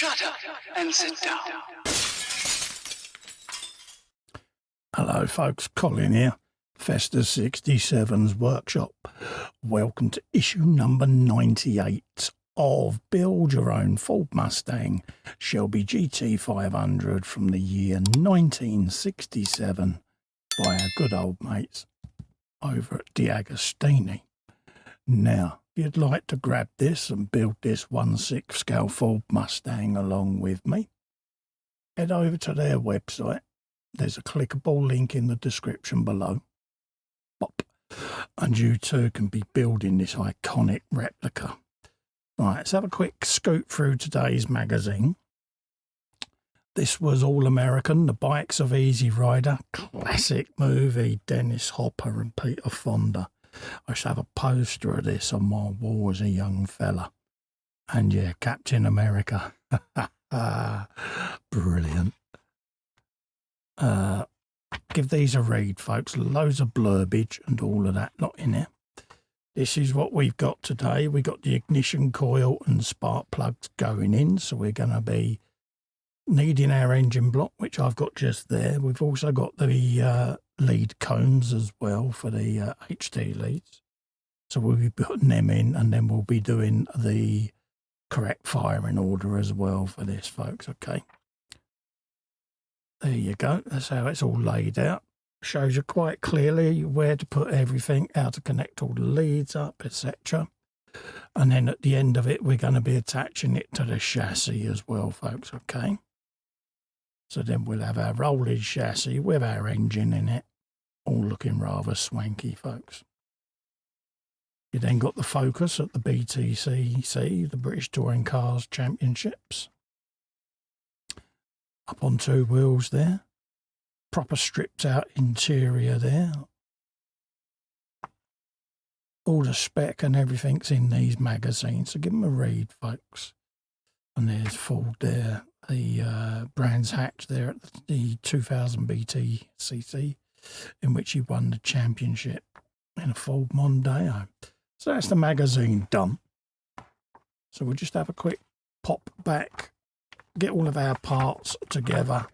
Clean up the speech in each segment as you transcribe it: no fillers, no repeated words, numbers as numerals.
Shut up and sit down. Hello folks, Colin here, Festa 67's workshop. Welcome to issue number 98 of Build Your Own Ford Mustang Shelby GT500 from the year 1967 by our good old mates over at DeAgostini. Now, if you'd like to grab this and build this 1/6 scale Ford Mustang along with me, head over to their website. There's a clickable link in the description below. Pop. And you too can be building this iconic replica. Right, let's have a quick scoot through today's magazine. This was All American, The Bikes of Easy Rider, classic movie, Dennis Hopper and Peter Fonda. I used to have a poster of this on my wall as a young fella. And yeah, Captain America. Brilliant. Give these a read, folks. Loads of blurbage and all of that not in here. This is what we've got today. We got the ignition coil and spark plugs going in, so we're going to be needing our engine block, which I've got just there. We've also got the lead cones as well for the HT leads, so we'll be putting them in, and then we'll be doing the correct firing order as well for this, folks. Okay, there you go. That's how it's all laid out. Shows you quite clearly where to put everything, how to connect all the leads up, etc. And then at the end of it, we're going to be attaching it to the chassis as well, folks. Okay, so then we'll have our rolling chassis with our engine in it, all looking rather swanky, folks. You then got the Focus at the BTCC, the British Touring Cars Championships. Up on two wheels there. Proper stripped out interior there. All the spec and everything's in these magazines, so give them a read, folks. And there's Ford there, the Brands Hatch there at the 2000 BTCC, in which he won the championship in a Ford Mondeo. So that's the magazine done. So we'll just have a quick pop back, get all of our parts together,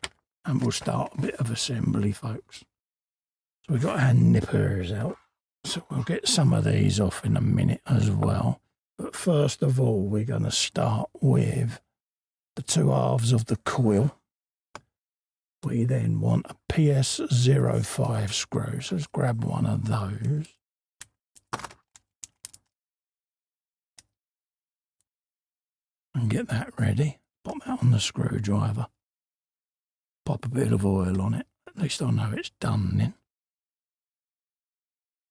and we'll start a bit of assembly, folks. So we've got our nippers out, so we'll get some of these off in a minute as well. But first of all, we're going to start with the two halves of the coil. We then want a PS05 screw, so let's grab one of those. And get that ready. Pop that on the screwdriver. Pop a bit of oil on it. At least I know it's done then.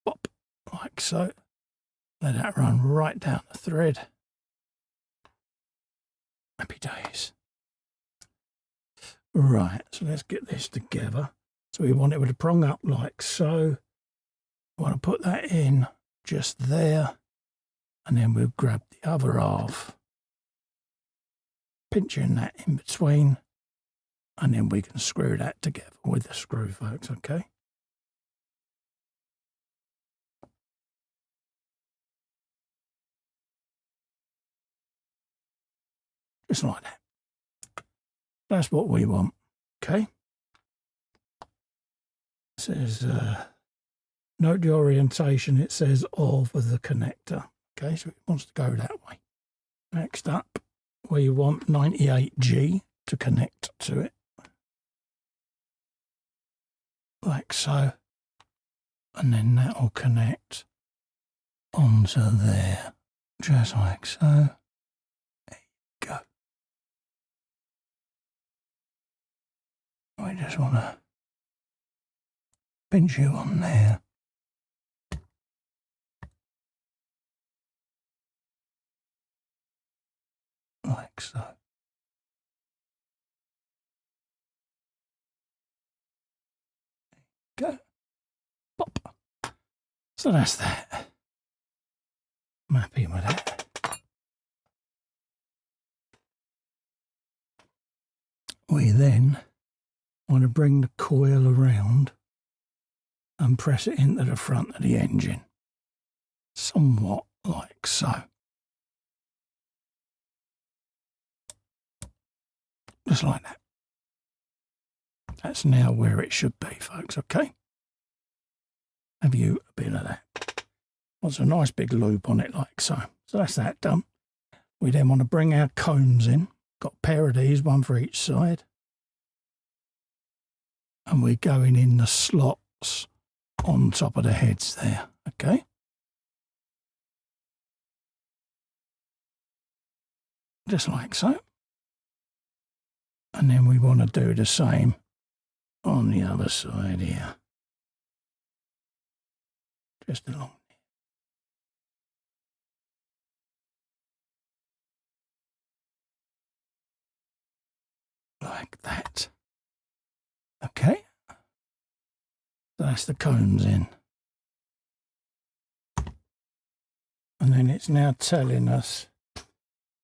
Pop, like so. Let that run right down the thread. Happy days. Right, so let's get this together. So we want it with a prong up like so. We want to put that in just there. And then we'll grab the other half. Pinching that in between. And then we can screw that together with the screw, folks, okay? Just like that. That's what we want, okay? It says, note the orientation, it says of the connector. Okay, so it wants to go that way. Next up, we want 98G to connect to it. Like so, and then that will connect onto there, just like so. There you go. I just want to pinch you on there. Like so. Go. Pop. So that's that. I'm happy with that. We then want to bring the coil around and press it into the front of the engine. Somewhat like so. Just like that. That's now where it should be, folks, okay? Have you a bit of that? Wants a nice big loop on it like so. So that's that done. We then want to bring our combs in. Got a pair of these, one for each side. And we're going in the slots on top of the heads there, okay? Just like so. And then we want to do the same on the other side here. Just along there. Like that. Okay. So that's the combs in. And then it's now telling us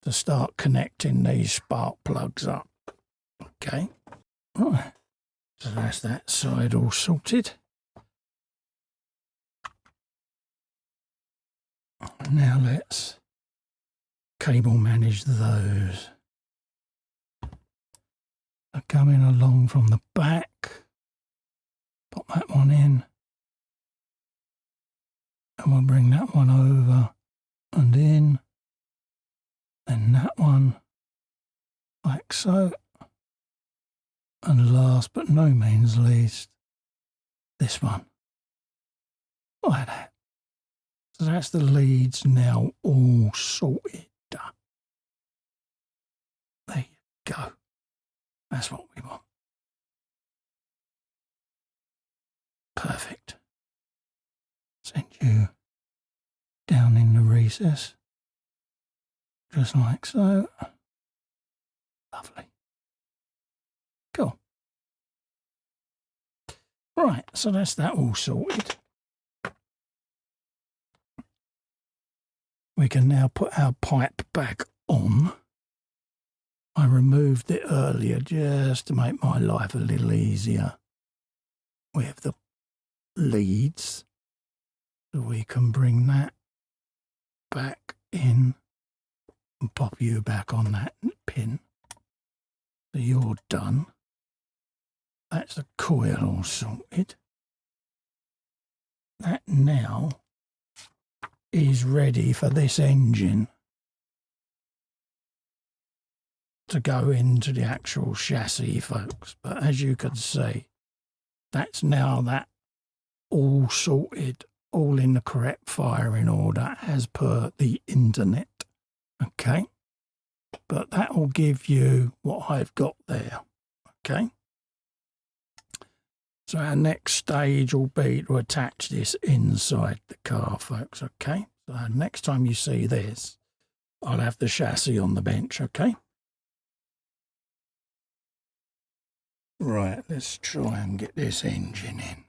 to start connecting these spark plugs up. Okay. Right. So that's that side all sorted. Now let's cable manage those. So coming along from the back, pop that one in, and we'll bring that one over and in, then that one like so, and last but no means least, this one like that. So that's the leads now all sorted. There you go. That's what we want. Perfect. Send you down in the recess. Just like so. Lovely. Cool. Right, so that's that all sorted. We can now put our pipe back on. I removed it earlier just to make my life a little easier with the leads. So we can bring that back in and pop you back on that pin. So you're done. That's the coil all sorted. That now is ready for this engine to go into the actual chassis, folks. But as you can see, that's now that all sorted, all in the correct firing order as per the internet. Okay, but that will give you what I've got there. Okay, so our next stage will be to attach this inside the car, folks. Okay, so next time you see this, I'll have the chassis on the bench. Okay, right, let's try and get this engine in.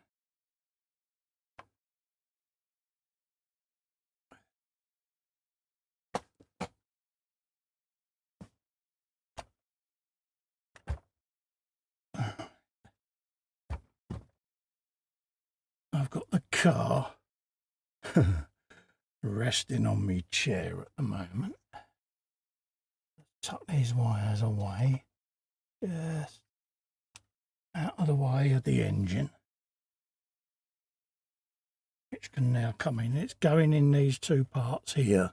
I've got the car resting on my chair at the moment. Tuck these wires away, just out of the way of the engine, which can now come in. It's going in these two parts here,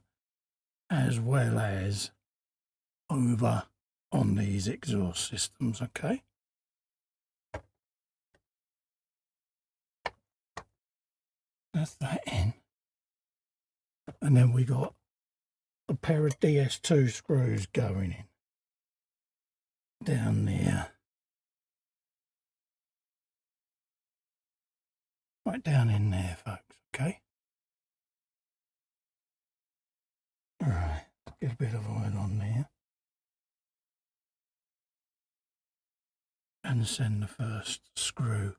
as well as over on these exhaust systems, okay? That's that in. And then we got a pair of DS2 screws going in down there. Right down in there, folks, okay? Alright, get a bit of oil on there. And send the first screw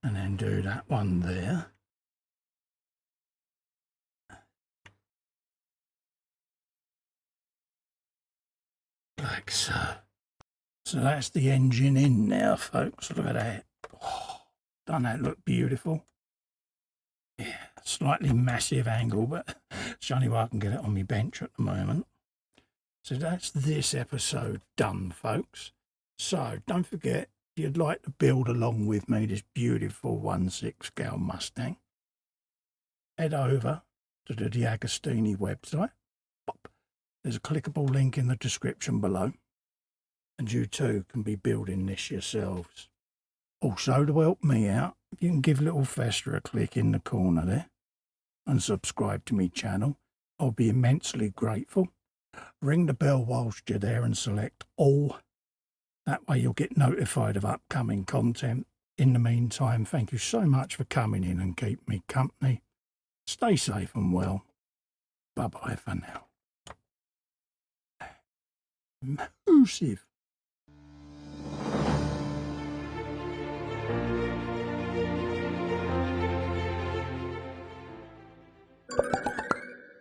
and then do that one there. Like so. So that's the engine in now, folks. Look at that. Oh, doesn't that look beautiful? Yeah, slightly massive angle, but it's the only way I can get it on my bench at the moment. So that's this episode done, folks. So don't forget, if you'd like to build along with me this beautiful 1/6 scale Mustang, head over to the DeAgostini website. There's a clickable link in the description below, and you too can be building this yourselves. Also, to help me out, if you can give little Fester a click in the corner there and subscribe to my channel, I'll be immensely grateful. Ring the bell whilst you're there and select all. That way you'll get notified of upcoming content. In the meantime, thank you so much for coming in and keep me company. Stay safe and well. Bye-bye for now. Massive.